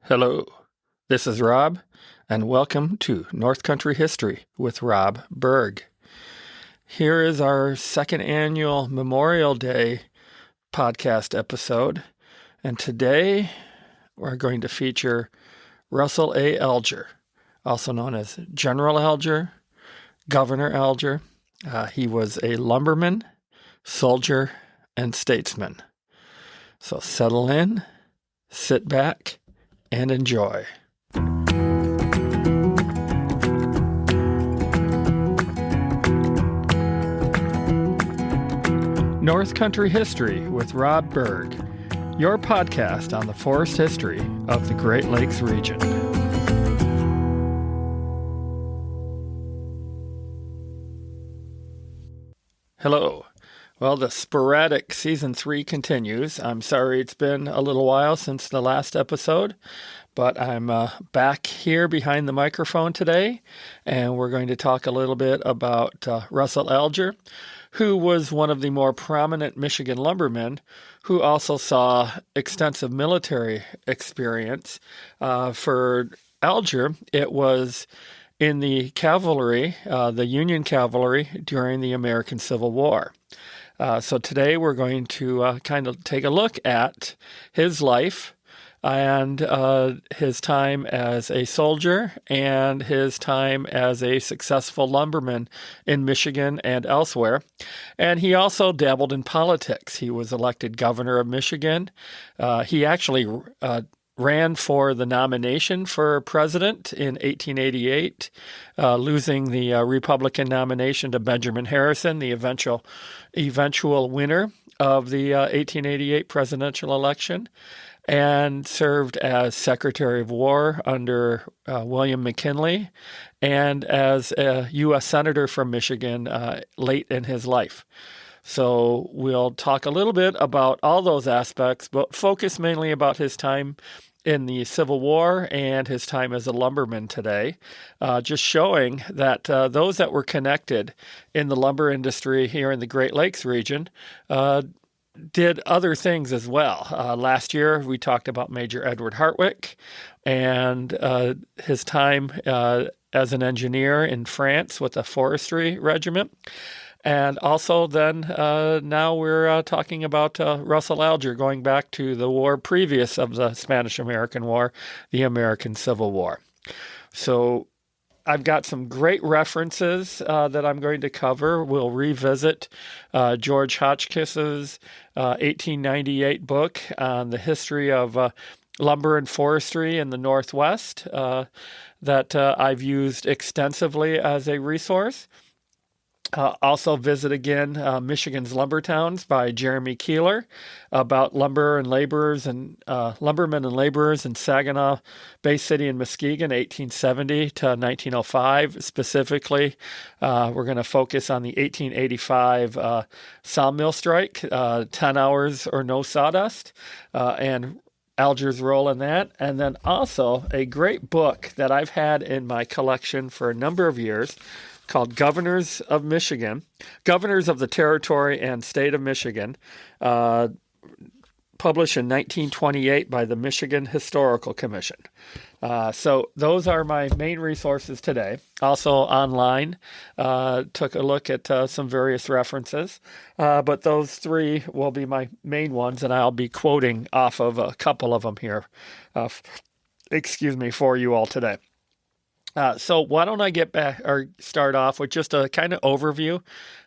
Hello, this is Rob, and welcome to North Country History with Rob Berg. Here is our second annual Memorial Day podcast episode, and today we're going to feature Russel A. Alger, also known as General Alger, Governor Alger. He was a lumberman, soldier, and statesman. So settle in, sit back, and enjoy. North Country History with Rob Berg, your podcast on the forest history of the Great Lakes region. Hello. Well, the sporadic Season 3 continues. I'm sorry it's been a little while since the last episode, but I'm back here behind the microphone today, and we're going to talk a little bit about Russel Alger, who was one of the more prominent Michigan lumbermen who also saw extensive military experience. For Alger, it was in the cavalry, the Union cavalry, during the American Civil War. So today we're going to kind of take a look at his life and his time as a soldier and his time as a successful lumberman in Michigan and elsewhere. And he also dabbled in politics. He was elected governor of Michigan. He actually ran for the nomination for president in 1888, losing the Republican nomination to Benjamin Harrison, the eventual winner of the 1888 presidential election, and served as Secretary of War under William McKinley and as a U.S. Senator from Michigan late in his life. So we'll talk a little bit about all those aspects, but focus mainly about his time in the Civil War and his time as a lumberman today, just showing that those that were connected in the lumber industry here in the Great Lakes region did other things as well. Last year, we talked about Major Edward Hartwick and his time as an engineer in France with a forestry regiment. And also then now we're talking about Russel Alger, going back to the war previous of the Spanish-American War, the American Civil War. So I've got some great references that I'm going to cover. We'll revisit George Hotchkiss's 1898 book on the history of lumber and forestry in the Northwest that I've used extensively as a resource. Also visit again Michigan's Lumber Towns by Jeremy Keeler about lumbermen and laborers in Saginaw Bay City and Muskegon, 1870 to 1905. Specifically, we're going to focus on the 1885 sawmill strike, 10 hours or no sawdust, and Alger's role in that. And then also a great book that I've had in my collection for a number of years, called Governors of Michigan, Governors of the Territory and State of Michigan, published in 1928 by the Michigan Historical Commission. So those are my main resources today. Also online, took a look at some various references, but those three will be my main ones, and I'll be quoting off of a couple of them here, for you all today. So why don't I start off with just a kind of overview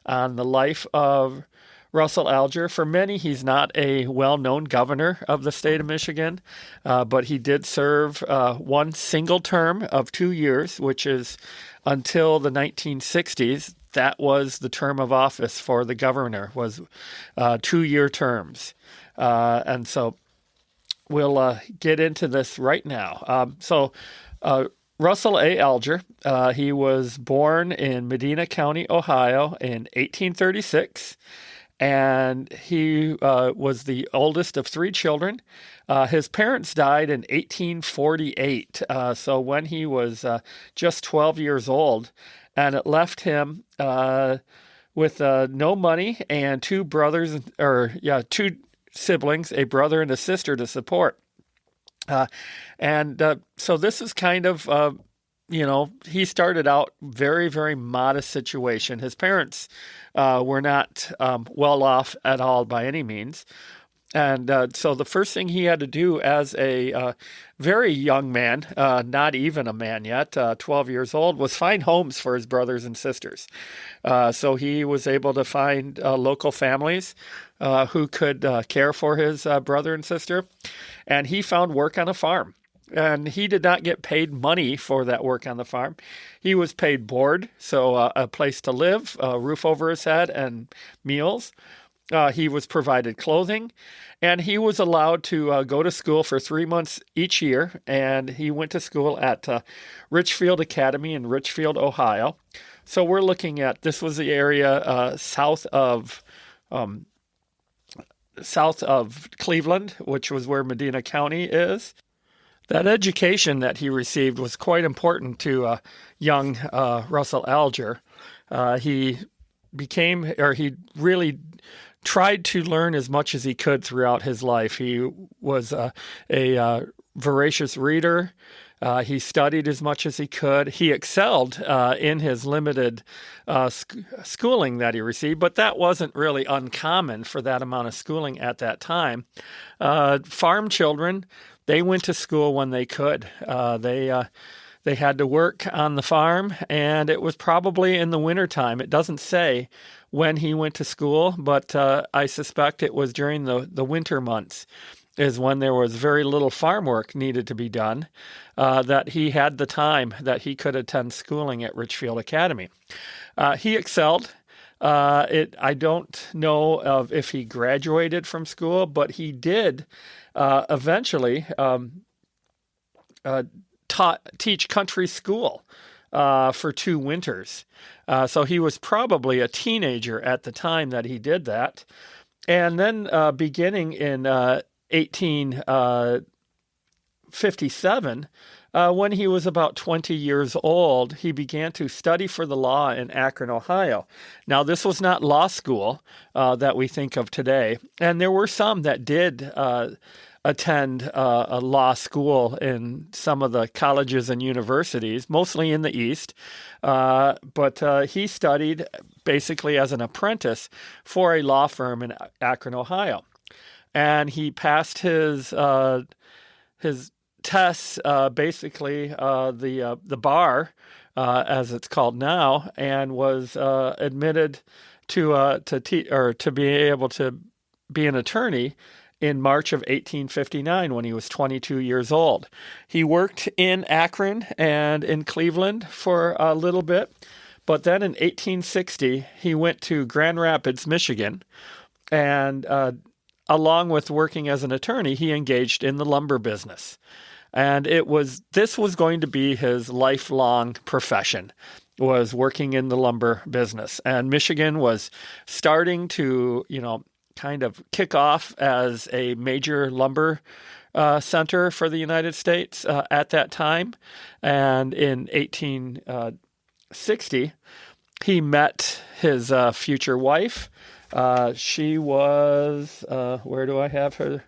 on the life of Russel Alger. For many, he's not a well-known governor of the state of Michigan, but he did serve one single term of 2 years, which is until the 1960s. That was the term of office for the governor, was 2-year terms. And so we'll get into this right now. Russel A. Alger, he was born in Medina County, Ohio in 1836, and he was the oldest of 3 children. His parents died in 1848, so when he was just 12 years old, and it left him with no money and 2 siblings, a brother and a sister to support. So this is kind of, he started out very, very modest situation. His parents were not well off at all by any means. And so the first thing he had to do as a very young man, not even a man yet, 12 years old, was find homes for his brothers and sisters. So he was able to find local families who could care for his brother and sister. And he found work on a farm. And he did not get paid money for that work on the farm. He was paid board, so a place to live, a roof over his head, and meals. He was provided clothing, and he was allowed to go to school for 3 months each year. And he went to school at Richfield Academy in Richfield, Ohio. So we're looking at, this was the area south of Cleveland, which was where Medina County is. That education that he received was quite important to young Russell Alger. He really tried to learn as much as he could throughout his life. He was a voracious reader. He studied as much as he could. He excelled in his limited schooling that he received, but that wasn't really uncommon for that amount of schooling at that time. Farm children, they went to school when they could. They had to work on the farm, and it was probably in the wintertime. It doesn't say when he went to school, but I suspect it was during the winter months is when there was very little farm work needed to be done, that he had the time that he could attend schooling at Richfield Academy. He excelled. I don't know of if he graduated from school, but he did eventually teach country school for 2 winters. So he was probably a teenager at the time that he did that. And then beginning in 1857, when he was about 20 years old, he began to study for the law in Akron, Ohio. Now, this was not law school that we think of today, and there were some that did attend a law school in some of the colleges and universities, mostly in the East. But he studied basically as an apprentice for a law firm in Akron, Ohio. And he passed his tests, basically the bar, as it's called now, and was admitted to be able to be an attorney in March of 1859 when he was 22 years old. He worked in Akron and in Cleveland for a little bit, but then in 1860 he went to Grand Rapids, Michigan, and along with working as an attorney, he engaged in the lumber business. And this was going to be his lifelong profession, was working in the lumber business. And Michigan was starting to, kind of kick off as a major lumber center for the United States at that time. And in 1860, he met his future wife. She was, where do I have her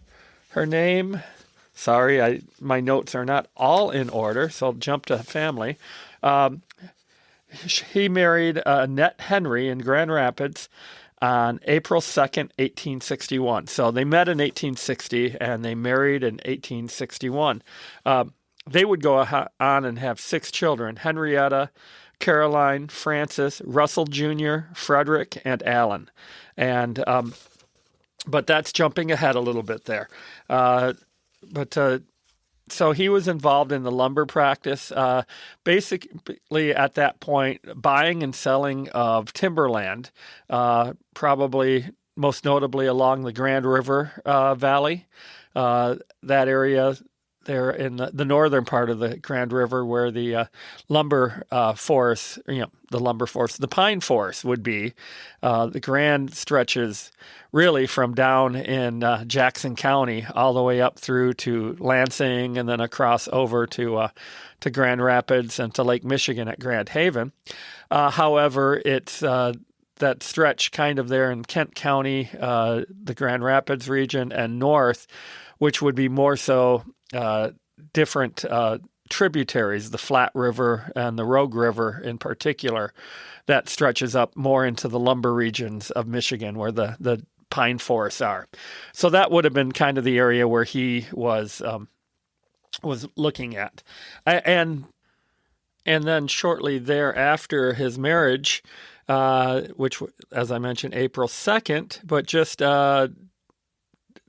name? Sorry, my notes are not all in order, so I'll jump to family. He married Annette Henry in Grand Rapids on April 2nd, 1861. So they met in 1860 and they married in 1861. They would go on and have 6 children: Henrietta, Caroline, Francis, Russell Jr., Frederick, and Allen. And but that's jumping ahead a little bit there. So he was involved in the lumber practice, basically at that point, buying and selling of timberland, probably most notably along the Grand River Valley, that area there in the northern part of the Grand River where the lumber forest, the pine forest would be. The Grand stretches really from down in Jackson County all the way up through to Lansing and then across over to Grand Rapids and to Lake Michigan at Grand Haven. However, it's that stretch kind of there in Kent County, the Grand Rapids region, and north, which would be more so different tributaries, the Flat River and the Rogue River in particular, that stretches up more into the lumber regions of Michigan where the pine forests are. So that would have been kind of the area where he was looking at. And then shortly thereafter, his marriage, which, as I mentioned, April 2nd, but just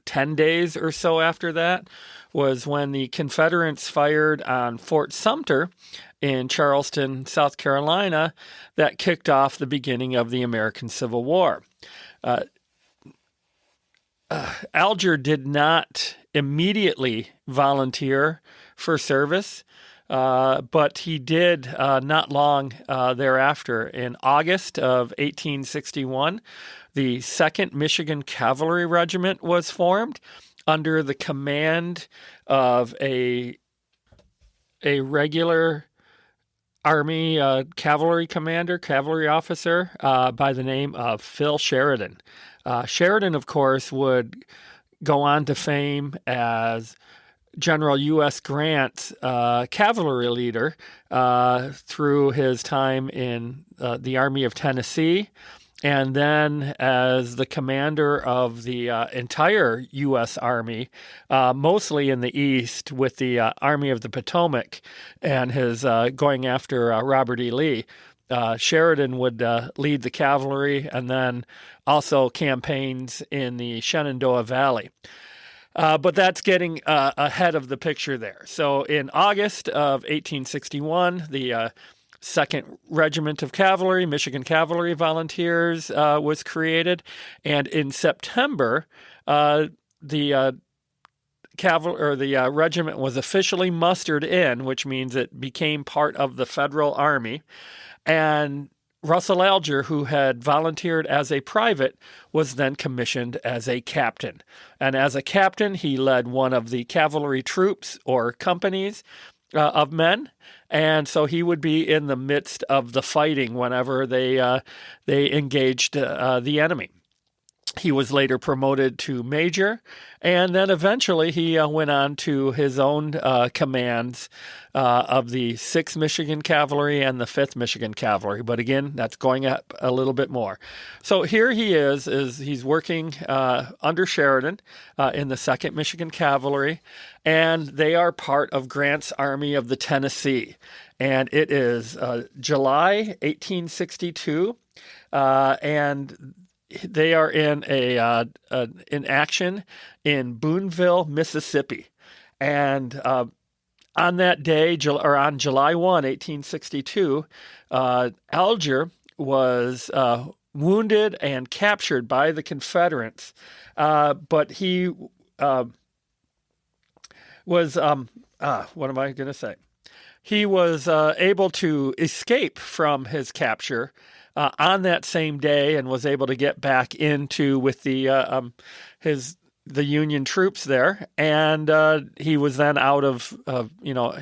10 days or so after that was when the Confederates fired on Fort Sumter in Charleston, South Carolina, that kicked off the beginning of the American Civil War. Alger did not immediately volunteer for service, but he did not long thereafter. In August of 1861, the 2nd Michigan Cavalry Regiment was formed under the command of a regular Army cavalry commander, cavalry officer by the name of Phil Sheridan. Sheridan, of course, would go on to fame as General U.S. Grant's cavalry leader through his time in the Army of Tennessee, and then as the commander of the entire U.S. Army, mostly in the East with the Army of the Potomac and his going after Robert E. Lee. Sheridan would lead the cavalry and then also campaigns in the Shenandoah Valley. But that's getting ahead of the picture there. So in August of 1861, the 2nd Regiment of Cavalry, Michigan Cavalry Volunteers, was created. And in September, the regiment was officially mustered in, which means it became part of the Federal Army. And Russel Alger, who had volunteered as a private, was then commissioned as a captain. And as a captain, he led one of the cavalry troops or companies of men. And so he would be in the midst of the fighting whenever they engaged the enemy. He was later promoted to major, and then eventually he went on to his own commands of the 6th Michigan Cavalry and the 5th Michigan Cavalry. But again, that's going up a little bit more. So here he is he's working under Sheridan in the 2nd Michigan Cavalry, and they are part of Grant's Army of the Tennessee. And it is July 1862, and they are in in action in Boonville, Mississippi. And on that day, on July 1, 1862, Alger was wounded and captured by the Confederates, but he was, what am I going to say? He was able to escape from his capture on that same day and was able to get back into with the Union troops there. And he was then out of,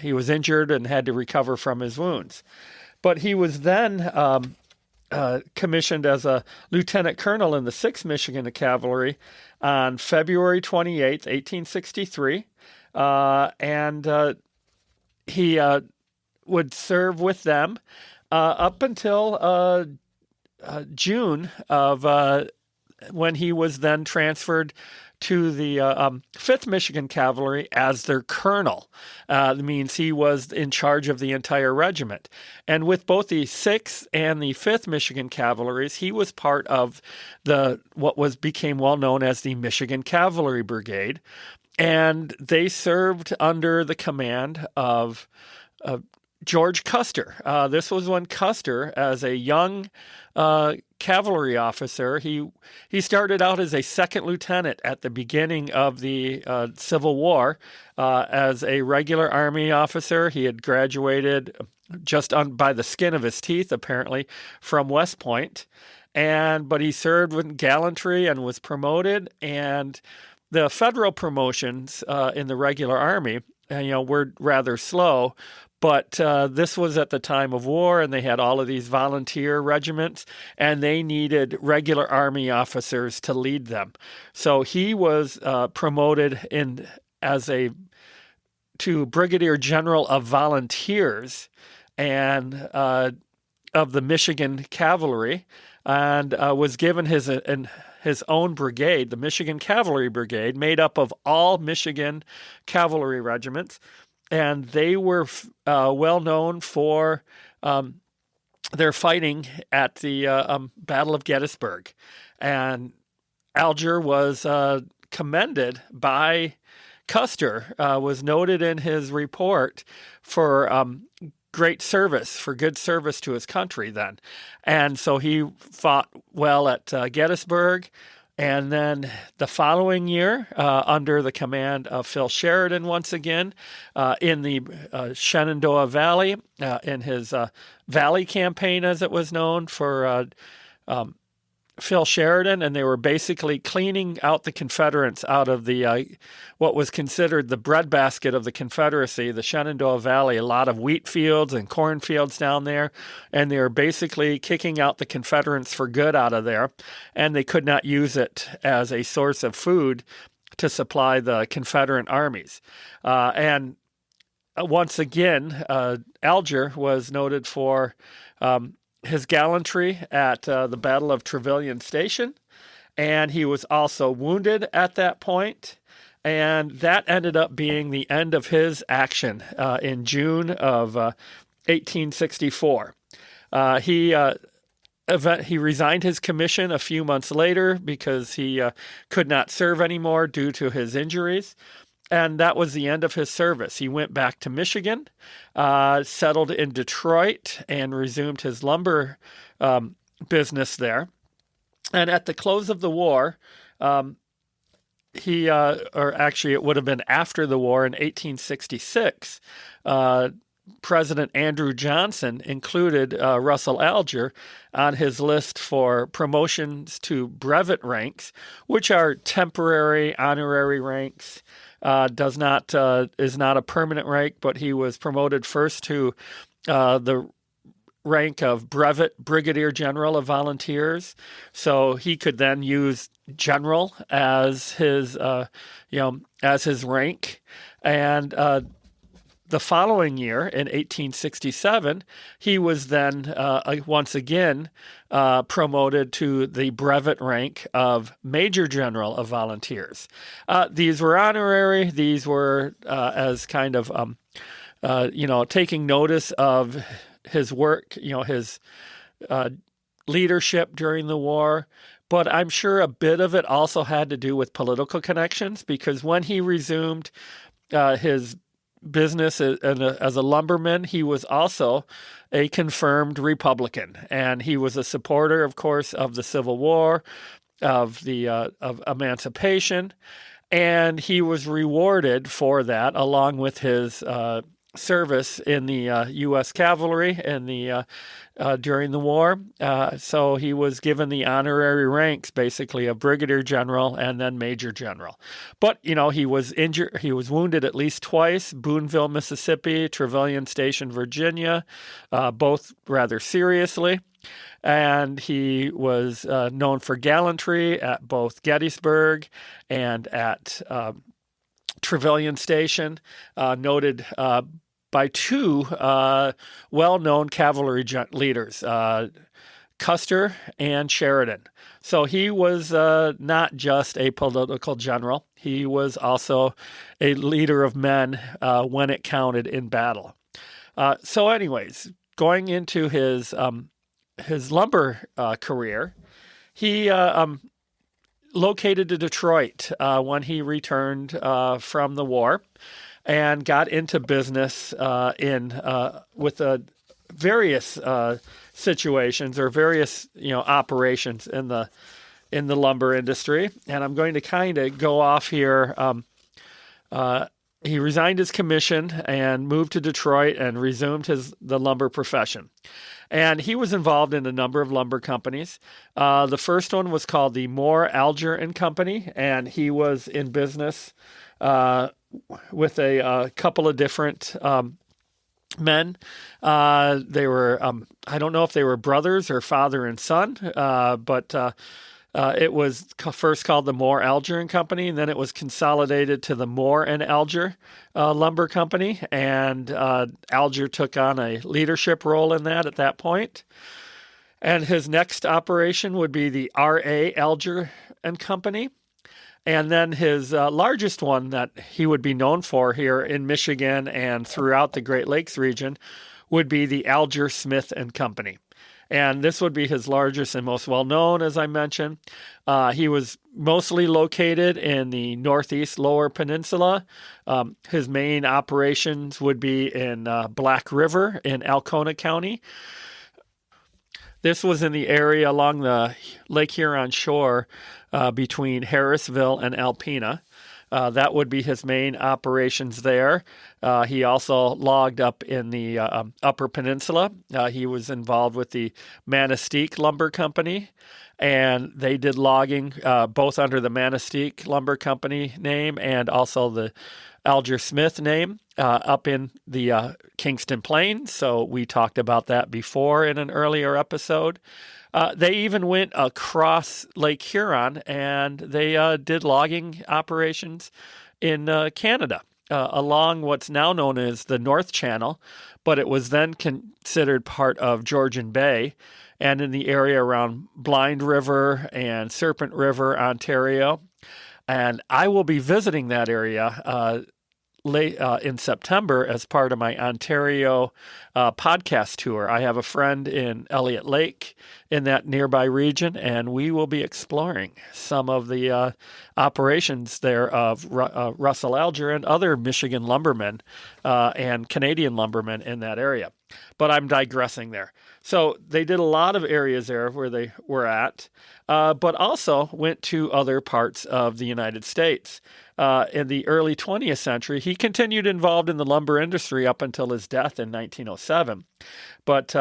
he was injured and had to recover from his wounds. But he was then commissioned as a lieutenant colonel in the 6th Michigan Cavalry on February 28th, 1863. And he would serve with them up until June of when he was then transferred to the 5th Michigan Cavalry as their colonel. That means he was in charge of the entire regiment. And with both the 6th and the 5th Michigan Cavalries, he was part of what became well known as the Michigan Cavalry Brigade. And they served under the command of George Custer. This was when Custer, as a young cavalry officer, he started out as a 2nd lieutenant at the beginning of the Civil War as a regular Army officer. He had graduated just by the skin of his teeth, apparently, from West Point. But he served with gallantry and was promoted. And the federal promotions in the regular Army, were rather slow. But this was at the time of war, and they had all of these volunteer regiments, and they needed regular Army officers to lead them. So he was promoted as a to Brigadier General of Volunteers and of the Michigan Cavalry, and was given his own brigade, the Michigan Cavalry Brigade, made up of all Michigan cavalry regiments, and they were well known for their fighting at the Battle of Gettysburg. And Alger was commended by Custer, was noted in his report for great service, for good service to his country then. And so he fought well at Gettysburg. And then the following year, under the command of Phil Sheridan once again, in the Shenandoah Valley, in his Valley campaign, as it was known, for Phil Sheridan, and they were basically cleaning out the Confederates out of the what was considered the breadbasket of the Confederacy, the Shenandoah Valley, a lot of wheat fields and cornfields down there, and they were basically kicking out the Confederates for good out of there, and they could not use it as a source of food to supply the Confederate armies. And once again, Alger was noted for his gallantry at the Battle of Trevillian Station, and he was also wounded at that point, and that ended up being the end of his action in June of 1864. He resigned his commission a few months later because he could not serve anymore due to his injuries. And that was the end of his service. He went back to Michigan, settled in Detroit, and resumed his lumber business there. And at the close of the war, or actually it would have been after the war in 1866, President Andrew Johnson included Russel Alger on his list for promotions to brevet ranks, which are temporary honorary ranks. Is not a permanent rank, but he was promoted first to the rank of Brevet, Brigadier General of Volunteers. So he could then use general as his rank. And the following year, in 1867, he was then once again promoted to the brevet rank of Major General of Volunteers. These were honorary. These were as kind of, taking notice of his work, his leadership during the war. But I'm sure a bit of it also had to do with political connections, because when he resumed his business as a lumberman, he was also a confirmed Republican, and he was a supporter, of course, of the Civil War, of emancipation, and he was rewarded for that, along with his service in the U.S. Cavalry during the war. So he was given the honorary ranks, basically, of Brigadier General and then Major General. But, he was injured. He was wounded at least twice: Boonville, Mississippi; Trevillian Station, Virginia, both rather seriously. And he was known for gallantry at both Gettysburg and at Trevillian Station, noted by two well-known cavalry leaders, Custer and Sheridan. So he was not just a political general. He was also a leader of men when it counted in battle. So anyways, going into his lumber career, he located to Detroit when he returned from the war, and got into business with various situations or various operations in the lumber industry. And I'm going to kind of go off here. He resigned his commission and moved to Detroit and resumed the lumber profession. And he was involved in a number of lumber companies. The first one was called the Alger and Company, and he was in business with a couple of different men. They were, I don't know if they were brothers or father and son, but It was first called the Moore, Alger and Company, and then it was consolidated to the Moore and Alger Lumber Company, and Alger took on a leadership role in that at that point. And his next operation would be the R.A. Alger and Company. And then his largest one that he would be known for here in Michigan and throughout the Great Lakes region would be the Alger Smith and Company. And this would be his largest and most well-known, as I mentioned. He was mostly located in the northeast lower peninsula. His main operations would be in Black River in Alcona County. This was in the area along the Lake Huron shore between Harrisville and Alpena. That would be his main operations there. He also logged up in the Upper Peninsula. He was involved with the Manistee Lumber Company, and they did logging both under the Manistee Lumber Company name and also the Alger Smith name up in the Kingston Plains. So we talked about that before in an earlier episode. They even went across Lake Huron, and they did logging operations in Canada along what's now known as the North Channel, but it was then considered part of Georgian Bay, and in the area around Blind River and Serpent River, Ontario. And I will be visiting that area late in September as part of my Ontario podcast tour. I have a friend in Elliott Lake in that nearby region, and we will be exploring some of the operations there of Russel Alger and other Michigan lumbermen and Canadian lumbermen in that area. But I'm digressing there. So they did a lot of areas there where they were at, but also went to other parts of the United States. In the early 20th century, he continued involved in the lumber industry up until his death in 1907. But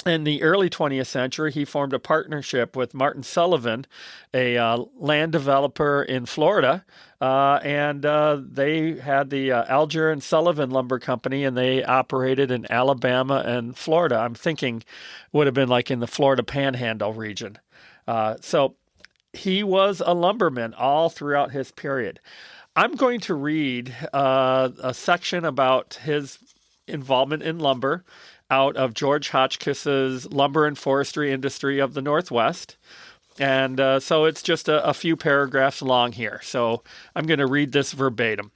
in the early 20th century, he formed a partnership with Martin Sullivan, a land developer in Florida, and they had the Alger and Sullivan Lumber Company, and they operated in Alabama and Florida. I'm thinking would have been like in the Florida Panhandle region. So he was a lumberman all throughout his period. I'm going to read a section about his involvement in lumber out of George Hotchkiss's Lumber and Forestry Industry of the Northwest. And so it's just a few paragraphs long here. So I'm going to read this verbatim.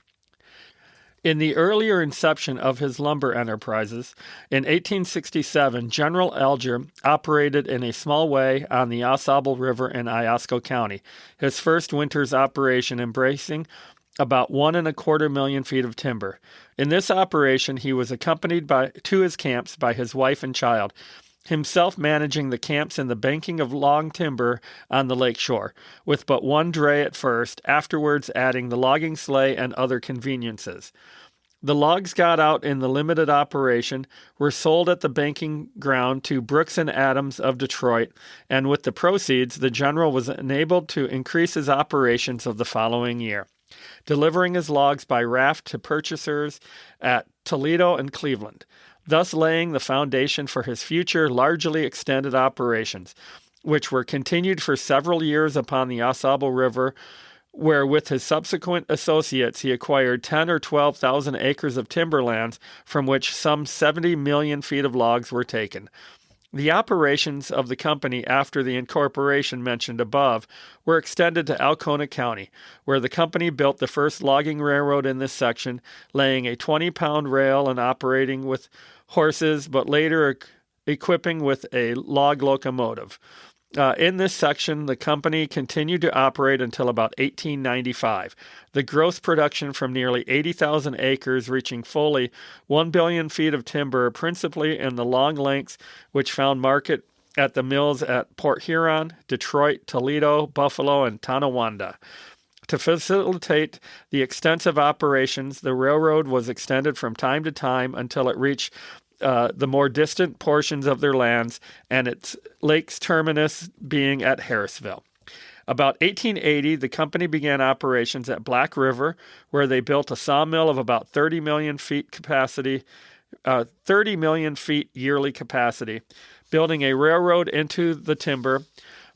In the earlier inception of his lumber enterprises, in 1867, General Alger operated in a small way on the Au River in Iosco County, his first winter's operation embracing about 1.25 million feet of timber. In this operation, he was accompanied to his camps by his wife and child, himself managing the camps and the banking of long timber on the lake shore, with but one dray at first, afterwards adding the logging sleigh and other conveniences. The logs got out in the limited operation were sold at the banking ground to Brooks and Adams of Detroit, and with the proceeds, the general was enabled to increase his operations of the following year, delivering his logs by raft to purchasers at Toledo and Cleveland, thus laying the foundation for his future largely extended operations, which were continued for several years upon the Au Sable River, where with his subsequent associates he acquired 10 or 12,000 acres of timberlands, from which some 70 million feet of logs were taken. The operations of the company after the incorporation mentioned above were extended to Alcona County, where the company built the first logging railroad in this section, laying a 20-pound rail and operating with horses, but later equipping with a log locomotive. In this section, the company continued to operate until about 1895. The gross production from nearly 80,000 acres reaching fully 1 billion feet of timber, principally in the long lengths, which found market at the mills at Port Huron, Detroit, Toledo, Buffalo, and Tonawanda. To facilitate the extensive operations, the railroad was extended from time to time until it reached the more distant portions of their lands, and its lake's terminus being at Harrisville. About 1880, the company began operations at Black River, where they built a sawmill of about 30 million feet yearly capacity, building a railroad into the timber,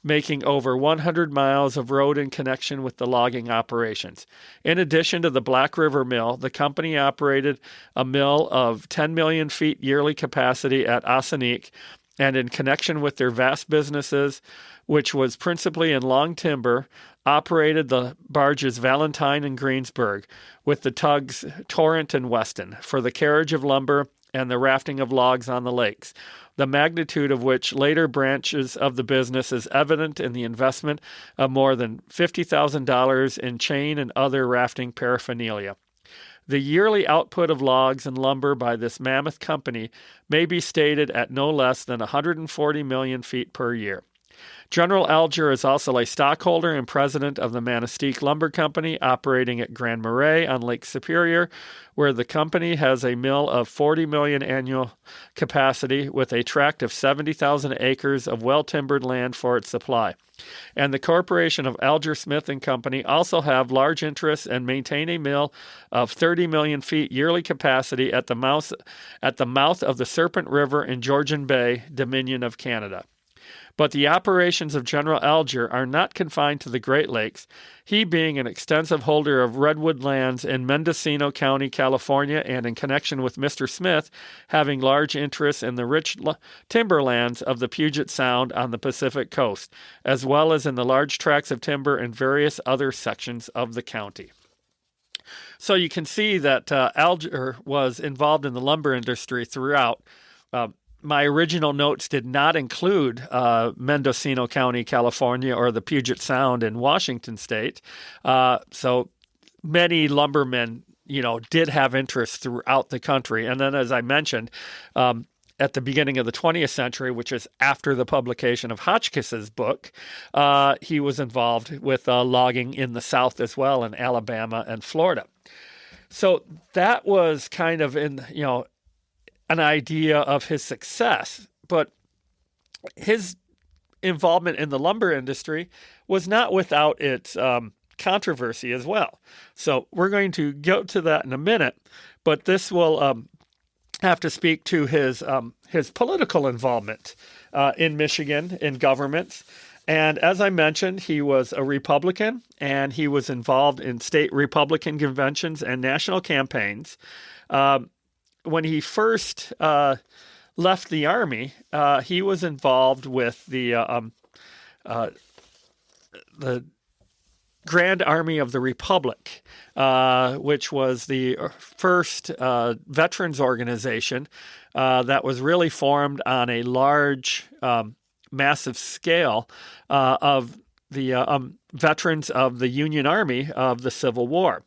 making over 100 miles of road in connection with the logging operations. In addition to the Black River Mill, the company operated a mill of 10 million feet yearly capacity at Ossineek, and in connection with their vast businesses, which was principally in long timber, operated the barges Valentine and Greensburg, with the tugs Torrent and Weston, for the carriage of lumber and the rafting of logs on the lakes, the magnitude of which later branches of the business is evident in the investment of more than $50,000 in chain and other rafting paraphernalia. The yearly output of logs and lumber by this mammoth company may be stated at no less than 140 million feet per year. General Alger is also a stockholder and president of the Manistee Lumber Company, operating at Grand Marais on Lake Superior, where the company has a mill of 40 million annual capacity with a tract of 70,000 acres of well-timbered land for its supply. And the corporation of Alger Smith and Company also have large interests and maintain a mill of 30 million feet yearly capacity at the mouth of the Serpent River in Georgian Bay, Dominion of Canada. But the operations of General Alger are not confined to the Great Lakes, he being an extensive holder of redwood lands in Mendocino County, California, and in connection with Mr. Smith, having large interests in the rich timberlands of the Puget Sound on the Pacific coast, as well as in the large tracts of timber in various other sections of the county. So you can see that Alger was involved in the lumber industry throughout. My original notes did not include Mendocino County, California, or the Puget Sound in Washington State. So many lumbermen, did have interests throughout the country. And then, as I mentioned, at the beginning of the 20th century, which is after the publication of Hotchkiss's book, he was involved with logging in the South as well, in Alabama and Florida. So that was kind of an idea of his success, but his involvement in the lumber industry was not without its controversy as well. So we're going to go to that in a minute, but this will have to speak to his political involvement in Michigan in governments. And as I mentioned, he was a Republican, and he was involved in state Republican conventions and national campaigns. When he first left the Army, he was involved with the Grand Army of the Republic, which was the first veterans organization that was really formed on a large, massive scale of the veterans of the Union Army of the Civil War.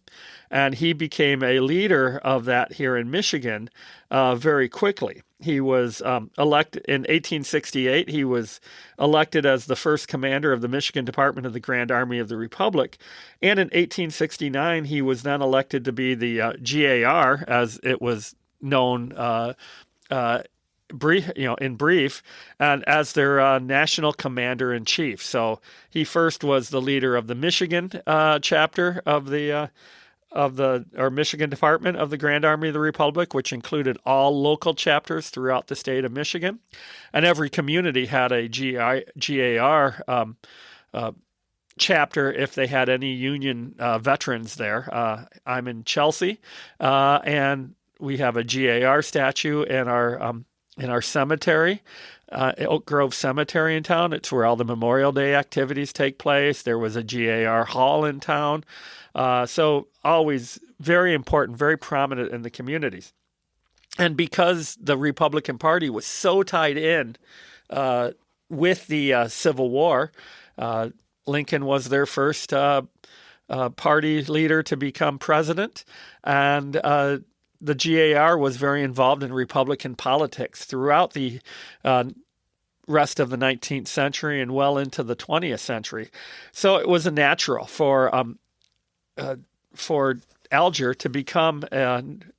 And he became a leader of that here in Michigan very quickly. He was elected in 1868. He was elected as the first commander of the Michigan Department of the Grand Army of the Republic. And in 1869, he was then elected to be the GAR, as it was known in brief, and as their national commander-in-chief. So he first was the leader of the Michigan chapter of the Michigan Department of the Grand Army of the Republic, which included all local chapters throughout the state of Michigan. And every community had a GAR chapter if they had any Union veterans there. I'm in Chelsea, and we have a GAR statue in our cemetery, Oak Grove Cemetery in town. It's where all the Memorial Day activities take place. There was a GAR hall in town. So always very important, very prominent in the communities. And because the Republican Party was so tied in with the Civil War, Lincoln was their first party leader to become president. And the GAR was very involved in Republican politics throughout the rest of the 19th century and well into the 20th century. So it was a natural for Alger to become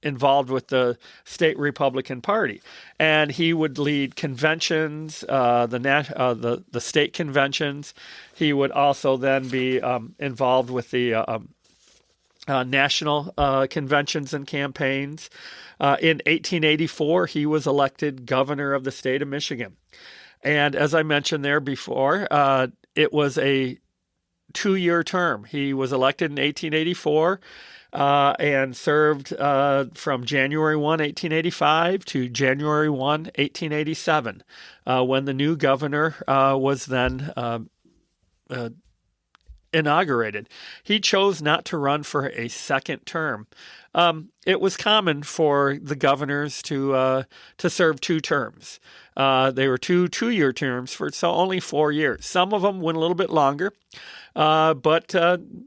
involved with the state Republican Party, and he would lead conventions, the state conventions. He would also then be involved with the national conventions and campaigns. In 1884, he was elected governor of the state of Michigan. And as I mentioned there before, it was a 2-year term. He was elected in 1884 and served from January 1, 1885 to January 1, 1887, when the new governor was then inaugurated. He chose not to run for a second term. It was common for the governors to serve 2 terms. They were 2-year terms so only 4 years. Some of them went a little bit longer, but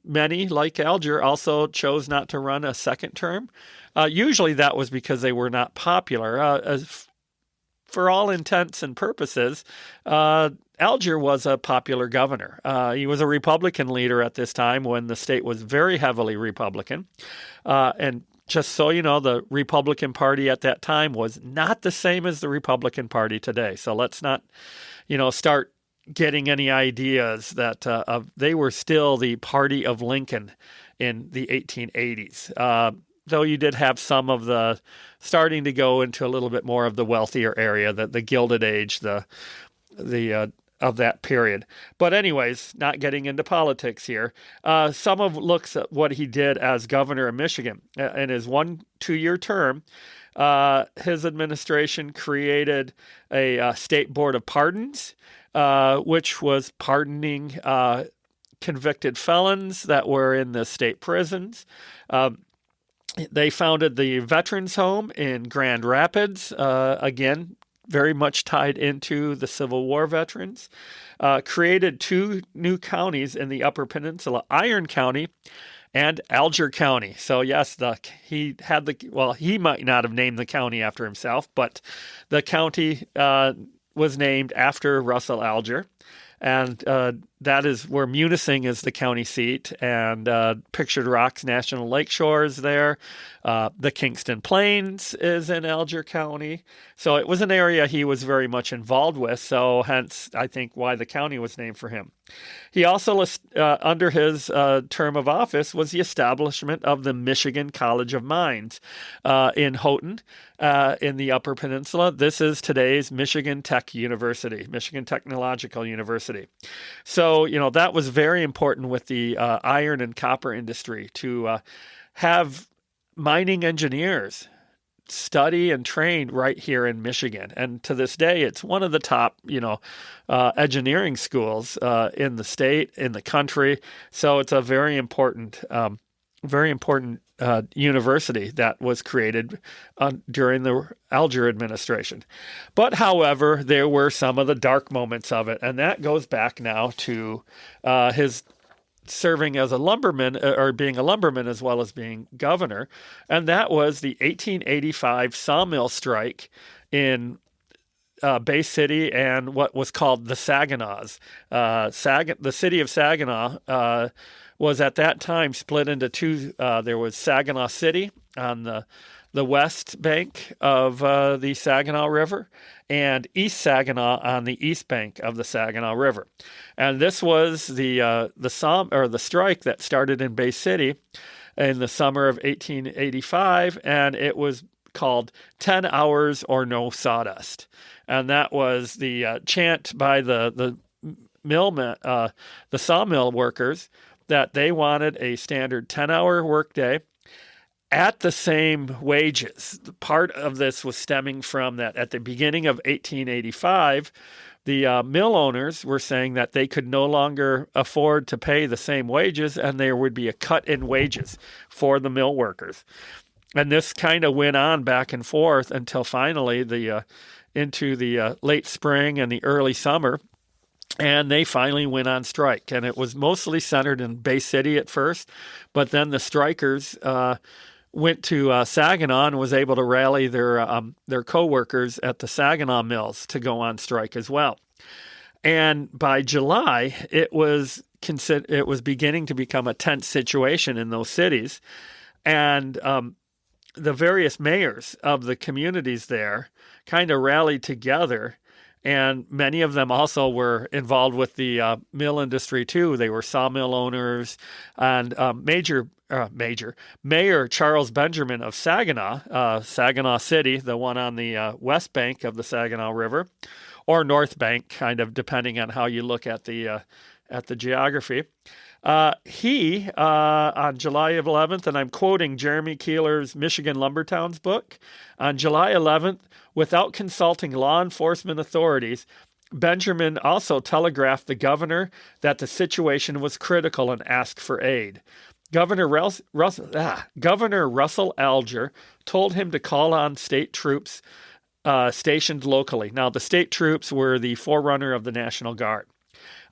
many, like Alger, also chose not to run a second term. Usually that was because they were not popular. For all intents and purposes, Alger was a popular governor. He was a Republican leader at this time when the state was very heavily Republican. And just so you know, the Republican Party at that time was not the same as the Republican Party today. So let's not, start getting any ideas that they were still the party of Lincoln in the 1880s. Though you did have some of the starting to go into a little bit more of the wealthier area, the Gilded Age, of that period. But anyways, not getting into politics here. Some of looks at what he did as governor of Michigan. In his 2-year term, his administration created a state board of pardons, which was pardoning convicted felons that were in the state prisons. They founded the Veterans Home in Grand Rapids, again, very much tied into the Civil War veterans. Created 2 new counties in the Upper Peninsula, Iron County and Alger County. So yes, he might not have named the county after himself, but the county was named after Russel Alger. And that is where Munising is the county seat, and Pictured Rocks National Lake Shore is there. The Kingston Plains is in Alger County. So it was an area he was very much involved with, so hence I think why the county was named for him. He also, under his term of office, was the establishment of the Michigan College of Mines in Houghton in the Upper Peninsula. This is today's Michigan Tech University, Michigan Technological University. So, that was very important with the iron and copper industry to have mining engineers study and train right here in Michigan. And to this day, it's one of the top, engineering schools in the state, in the country. So it's a very important university that was created during the Alger administration. But however, there were some of the dark moments of it, and that goes back now to his serving as a lumberman, or being a lumberman as well as being governor, and that was the 1885 sawmill strike in Bay City and what was called the Saginaws. The city of Saginaw was at that time split into 2. There was Saginaw City on the west bank of the Saginaw River, and East Saginaw on the east bank of the Saginaw River. And this was the strike that started in Bay City in the summer of 1885, and it was called 10 Hours or No Sawdust. And that was the chant by the sawmill workers that they wanted a standard 10-hour workday at the same wages. Part of this was stemming from that at the beginning of 1885, the mill owners were saying that they could no longer afford to pay the same wages, and there would be a cut in wages for the mill workers. And this kind of went on back and forth until finally into the late spring and the early summer, and they finally went on strike. And it was mostly centered in Bay City at first, but then the strikers went to Saginaw and was able to rally their co-workers at the Saginaw mills to go on strike as well. And by July, it was beginning to become a tense situation in those cities, and the various mayors of the communities there kind of rallied together. And many of them also were involved with the mill industry too. They were sawmill owners, and Mayor Charles Benjamin of Saginaw, Saginaw City, the one on the west bank of the Saginaw River, or north bank, kind of depending on how you look at the at the geography. He, on July 11th, and I'm quoting Jeremy Keeler's Michigan Lumber Towns book, on July 11th, without consulting law enforcement authorities, Benjamin also telegraphed the governor that the situation was critical and asked for aid. Governor Russell Alger told him to call on state troops stationed locally. Now, the state troops were the forerunner of the National Guard.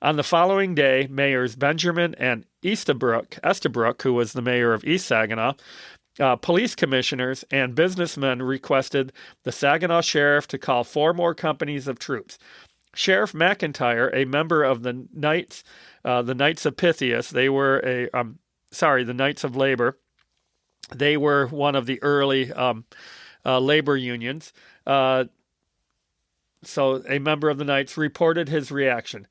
On the following day, mayors Benjamin and Estabrook, who was the mayor of East Saginaw, police commissioners, and businessmen requested the Saginaw sheriff to call 4 more companies of troops. Sheriff McIntyre, a member of the Knights of Pythias, the Knights of Labor. They were one of the early labor unions. So a member of the Knights reported his reaction.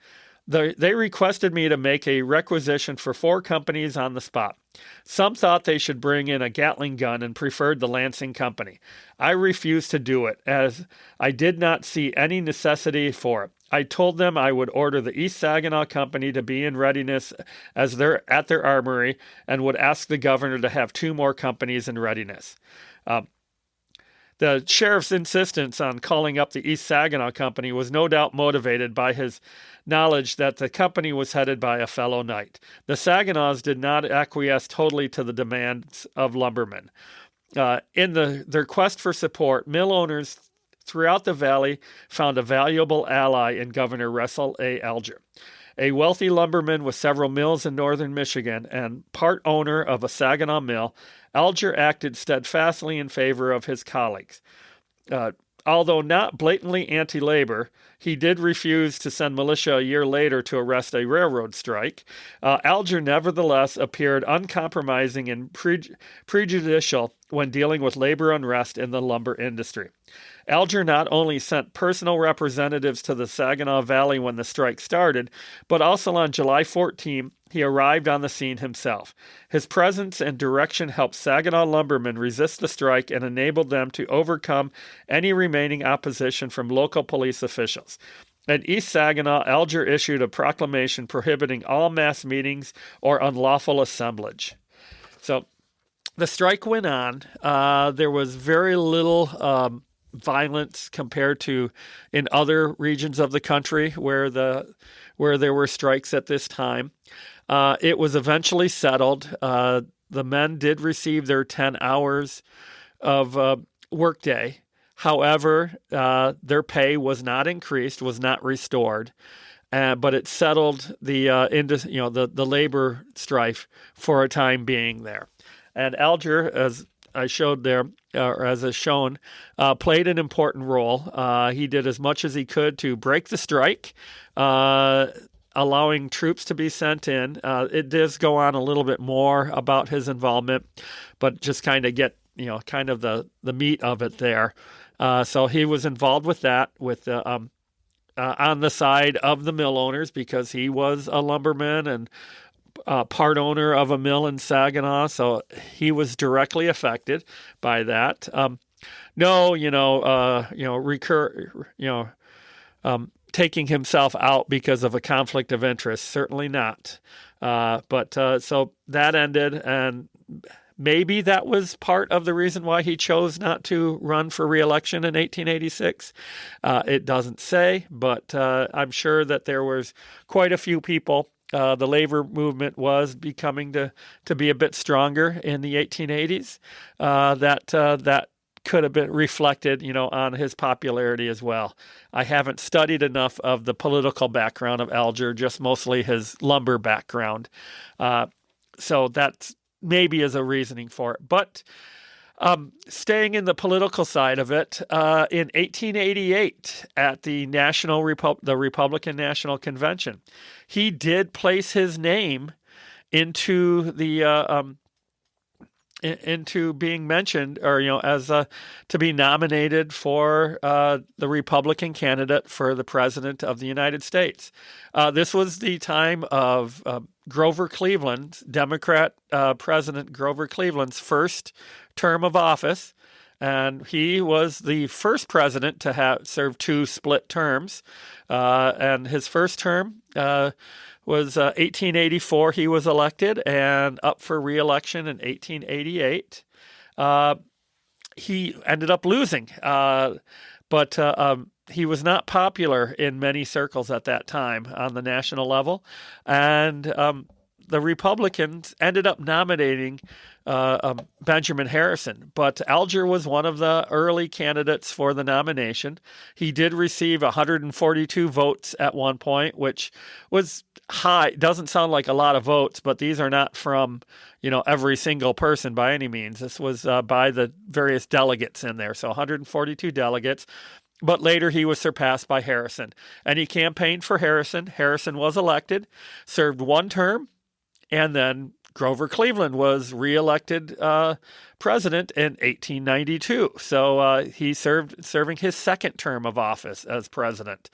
They requested me to make a requisition for 4 companies on the spot. Some thought they should bring in a Gatling gun and preferred the Lansing Company. I refused to do it, as I did not see any necessity for it. I told them I would order the East Saginaw Company to be in readiness as at their armory, and would ask the governor to have 2 more companies in readiness. The sheriff's insistence on calling up the East Saginaw Company was no doubt motivated by his knowledge that the company was headed by a fellow knight. The Saginaws did not acquiesce totally to the demands of lumbermen. In their quest for support, mill owners throughout the valley found a valuable ally in Governor Russel Alger. A wealthy lumberman with several mills in northern Michigan and part owner of a Saginaw mill, Alger acted steadfastly in favor of his colleagues. Although not blatantly anti-labor, he did refuse to send militia a year later to arrest a railroad strike. Alger nevertheless appeared uncompromising and prejudicial when dealing with labor unrest in the lumber industry. Alger not only sent personal representatives to the Saginaw Valley when the strike started, but also on July 14, he arrived on the scene himself. His presence and direction helped Saginaw lumbermen resist the strike and enabled them to overcome any remaining opposition from local police officials. At East Saginaw, Alger issued a proclamation prohibiting all mass meetings or unlawful assemblage. So the strike went on. There was very little violence compared to in other regions of the country where there were strikes at this time. It was eventually settled. The men did receive their 10 hours of workday. However, their pay was not increased, was not restored, but it settled the labor strife for a time being there. And Alger, as I showed there, or as is shown, played an important role. He did as much as he could to break the strike, allowing troops to be sent in. It does go on a little bit more about his involvement, but just kind of get, kind of the meat of it there. So he was involved with that, on the side of the mill owners, because he was a lumberman and part owner of a mill in Saginaw, so he was directly affected by that. Taking himself out because of a conflict of interest, certainly not. So that ended, and maybe that was part of the reason why he chose not to run for re-election in 1886. It doesn't say, but I'm sure that there was quite a few people. The labor movement was becoming to be a bit stronger in the 1880s. That could have been reflected, on his popularity as well. I haven't studied enough of the political background of Alger, just mostly his lumber background. So that's maybe is a reasoning for it. But staying in the political side of it, in 1888 at the Republican National Convention, he did place his name into the into being mentioned, or as to be nominated for the Republican candidate for the President of the United States. This was the time of Grover Cleveland, Democrat President Grover Cleveland's first term of office, and he was the first president to have served 2 split terms. And his first term was 1884. He was elected and up for re-election in 1888. He ended up losing, but he was not popular in many circles at that time on the national level, and the Republicans ended up nominating Benjamin Harrison, but Alger was one of the early candidates for the nomination. He did receive 142 votes at one point, which was high. Doesn't sound like a lot of votes, but these are not from, every single person by any means. This was by the various delegates in there. So 142 delegates. But later he was surpassed by Harrison, and he campaigned for Harrison. Harrison was elected, served 1 term, and then Grover Cleveland was reelected president in 1892. So he serving his 2nd term of office as president.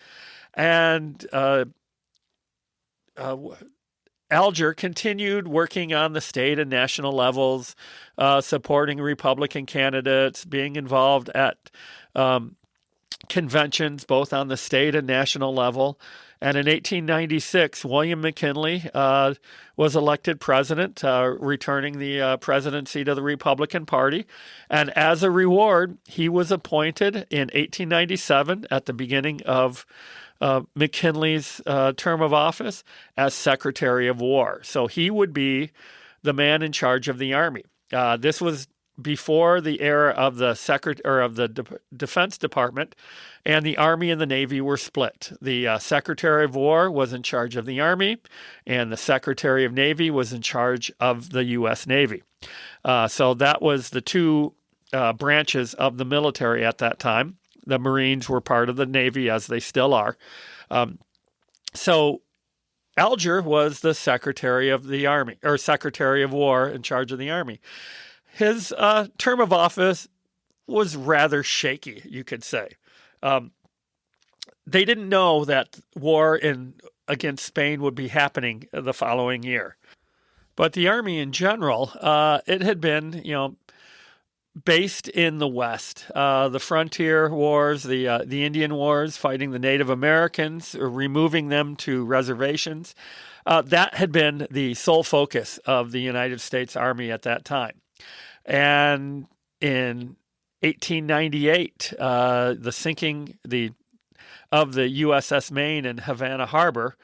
And Alger continued working on the state and national levels, supporting Republican candidates, being involved at conventions both on the state and national level. And in 1896, William McKinley was elected president, returning the presidency to the Republican Party. And as a reward, he was appointed in 1897 at the beginning of McKinley's term of office as Secretary of War. So he would be the man in charge of the Army. This was before the era of the Defense Department, and the Army and the Navy were split. The Secretary of War was in charge of the Army, and the Secretary of Navy was in charge of the U.S. Navy. So that was the 2 branches of the military at that time. The Marines were part of the Navy, as they still are. So Alger was the Secretary of the Army, or Secretary of War in charge of the Army. His term of office was rather shaky, you could say. They didn't know that war against Spain would be happening the following year. But the Army in general, it had been, based in the West. The frontier wars, the Indian wars, fighting the Native Americans, removing them to reservations. That had been the sole focus of the United States Army at that time. And in 1898, the sinking of the USS Maine in Havana Harbor,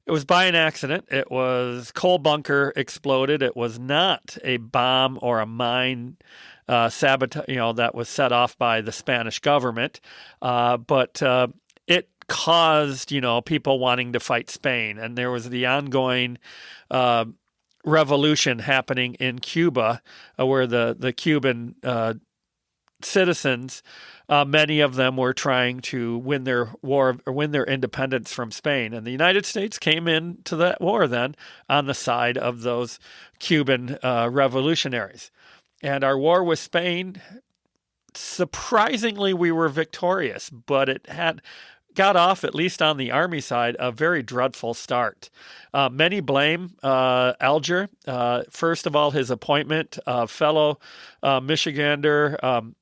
it was by an accident. It was coal bunker exploded. It was not a bomb or a mine sabotage, that was set off by the Spanish government, but it caused, people wanting to fight Spain, and there was the ongoing revolution happening in Cuba, where the Cuban citizens, many of them were trying to win their independence from Spain, and the United States came into that war then on the side of those Cuban revolutionaries. And our war with Spain, surprisingly, we were victorious, but it had got off, at least on the Army side, a very dreadful start. Many blame Alger. First of all, his appointment of fellow Michigander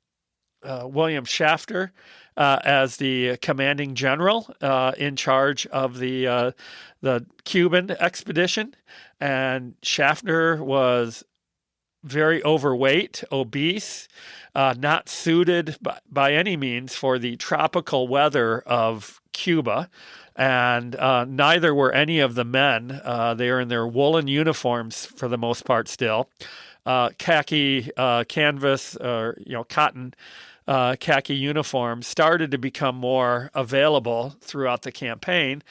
William Shafter as the commanding general in charge of the Cuban expedition. And Shafter was very overweight, obese, not suited by any means for the tropical weather of Cuba. And neither were any of the men. They are in their woolen uniforms for the most part still. Khaki canvas, or cotton khaki uniforms started to become more available throughout the campaign.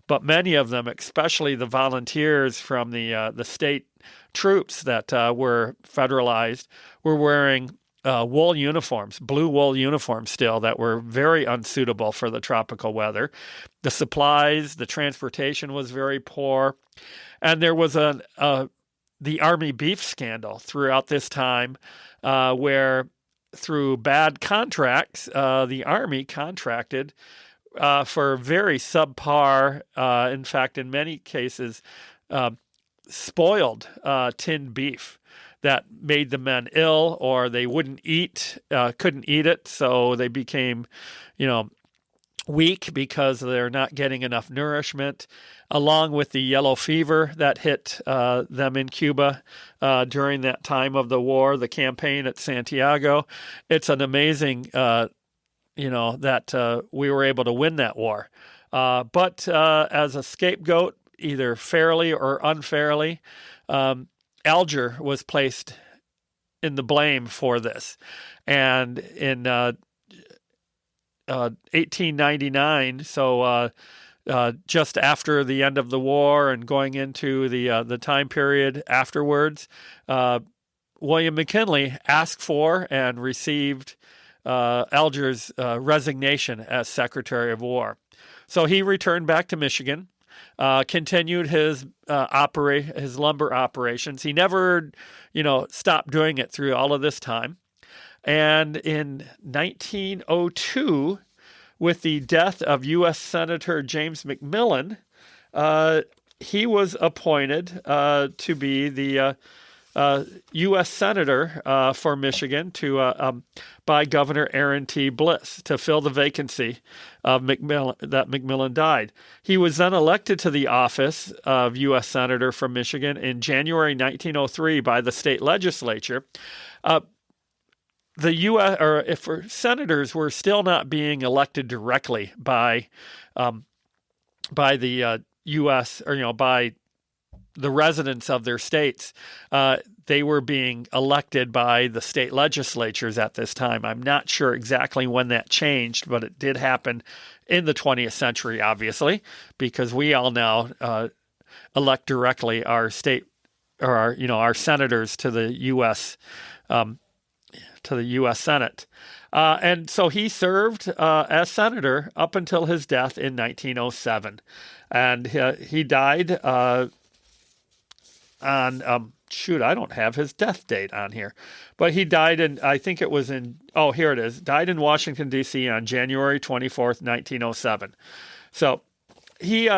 But many of them, especially the volunteers from the state troops that were federalized, were wearing wool uniforms, blue wool uniforms still, that were very unsuitable for the tropical weather. The supplies, the transportation was very poor. And there was the Army beef scandal throughout this time, where through bad contracts, the Army contracted for very subpar, in fact, in many cases, spoiled tinned beef that made the men ill, or they couldn't eat it, so they became, weak because they're not getting enough nourishment, along with the yellow fever that hit them in Cuba during that time of the war, the campaign at Santiago. It's an amazing, that we were able to win that war. But as a scapegoat, either fairly or unfairly, Alger was placed in the blame for this. And in 1899, so just after the end of the war and going into the time period afterwards, William McKinley asked for and received Alger's resignation as Secretary of War. So he returned back to Michigan, continued his lumber operations. He never, stopped doing it through all of this time. And in 1902, with the death of U.S. Senator James McMillan, he was appointed to be the U.S. Senator for Michigan by Governor Aaron T. Bliss to fill the vacancy of McMillan died. He was then elected to the office of U.S. Senator from Michigan in January 1903 by the state legislature. The U.S. or if senators were still not being elected directly by the U.S. or by the residents of their states. They were being elected by the state legislatures at this time. I'm not sure exactly when that changed, but it did happen in the 20th century, obviously, because we all now elect directly our state or our senators to the U.S. Senate. And so he served as senator up until his death in 1907. And he died on, I don't have his death date on here. But he died here it is, died in Washington, D.C. on January 24th, 1907. So he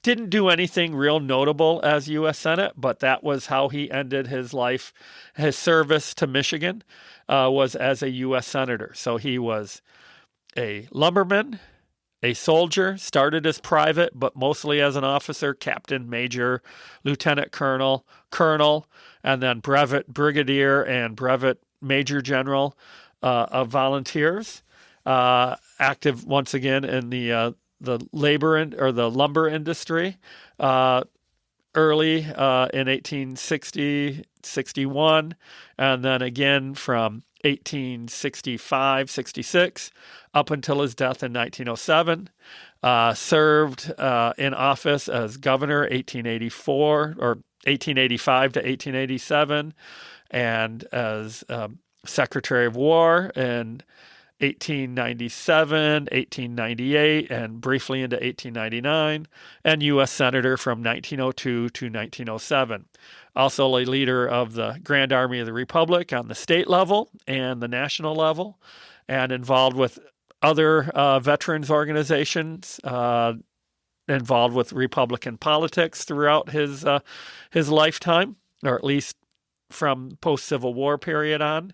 didn't do anything real notable as U.S. Senate, but that was how he ended his life. His service to Michigan was as a U.S. Senator. So he was a lumberman, a soldier, started as private, but mostly as an officer, captain, major, lieutenant colonel, and then brevet, brigadier, and brevet major general of volunteers. Active once again in the lumber industry. Early in 1860, 61, and then again from 1865, 66, up until his death in 1907. Served in office as governor 1884 or 1885 to 1887, and as Secretary of War in 1897, 1898, and briefly into 1899, and U.S. Senator from 1902 to 1907. Also a leader of the Grand Army of the Republic on the state level and the national level, and involved with other veterans organizations, involved with Republican politics throughout his lifetime, or at least from post-Civil War period on.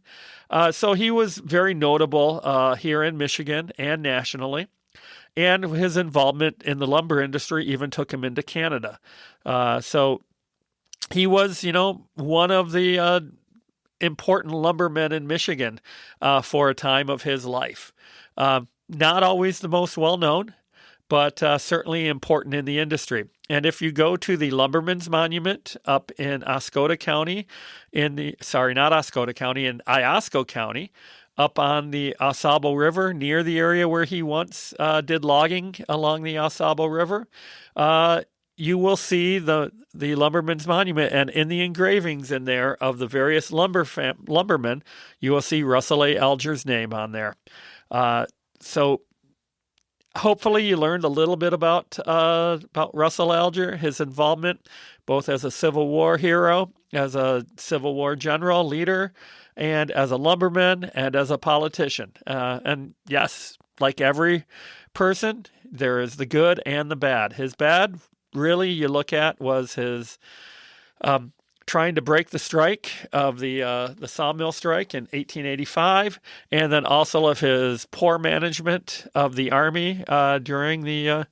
So he was very notable here in Michigan and nationally. And his involvement in the lumber industry even took him into Canada. So he was, one of the important lumbermen in Michigan for a time of his life. Not always the most well-known, but certainly important in the industry. And if you go to the Lumberman's Monument up in Oscoda County, in Iosco County, up on the AuSable River, near the area where he once did logging along the AuSable River, you will see the Lumberman's Monument, and in the engravings in there of the various lumbermen, you will see Russell Alger's name on there. So hopefully you learned a little bit about Russell Alger, his involvement both as a Civil War hero, as a Civil War general, leader, and as a lumberman and as a politician. And yes, like every person, there is the good and the bad. His bad, really, you look at, was his trying to break the strike of the sawmill strike in 1885, and then also of his poor management of the Army during the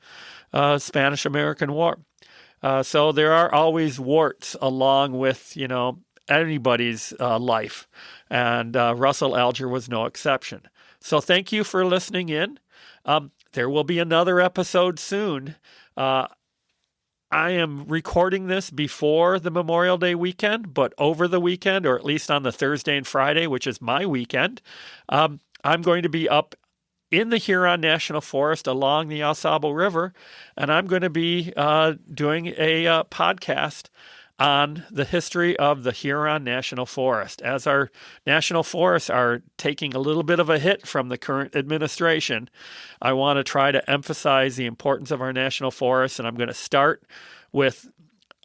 Spanish-American War. So there are always warts along with, anybody's life, and Russell Alger was no exception. So thank you for listening in. There will be another episode soon. I am recording this before the Memorial Day weekend, but over the weekend, or at least on the Thursday and Friday, which is my weekend, I'm going to be up in the Huron National Forest along the Au Sable River, and I'm going to be doing a podcast on the history of the Huron National Forest. As our national forests are taking a little bit of a hit from the current administration, I want to try to emphasize the importance of our national forests, and I'm going to start with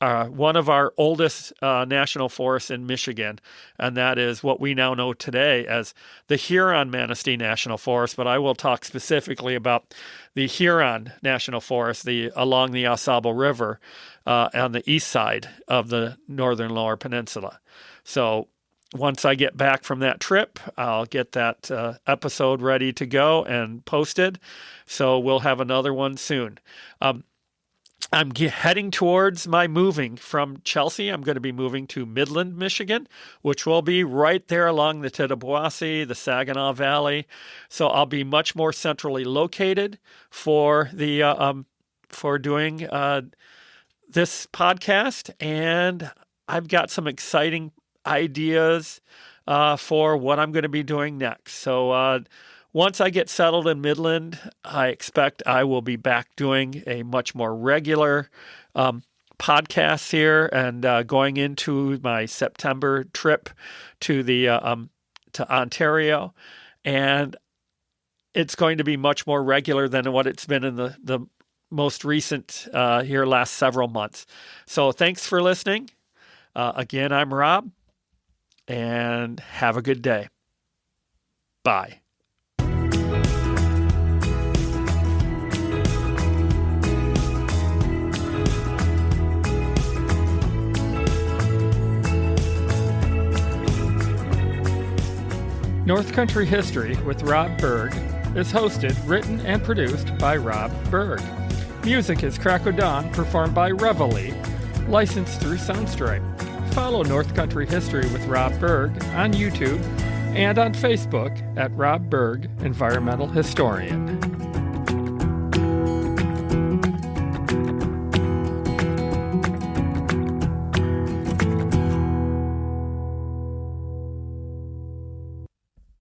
one of our oldest national forests in Michigan, and that is what we now know today as the Huron-Manistee National Forest, but I will talk specifically about the Huron National Forest along the Au Sable River on the east side of the northern Lower Peninsula. So once I get back from that trip, I'll get that episode ready to go and posted, so we'll have another one soon. I'm heading towards my moving from Chelsea. I'm going to be moving to Midland, Michigan, which will be right there along the Tittabawassee, the Saginaw Valley. So I'll be much more centrally located for doing this podcast, and I've got some exciting ideas for what I'm going to be doing next. So once I get settled in Midland, I expect I will be back doing a much more regular podcast here, and going into my September trip to to Ontario, and it's going to be much more regular than what it's been in the most recent last several months. So thanks for listening. Again, I'm Rob, and have a good day. Bye. North Country History with Rob Berg is hosted, written, and produced by Rob Berg. Music is Crack o' Dawn, performed by Reveille, licensed through Soundstripe. Follow North Country History with Rob Berg on YouTube and on Facebook at Rob Berg, Environmental Historian.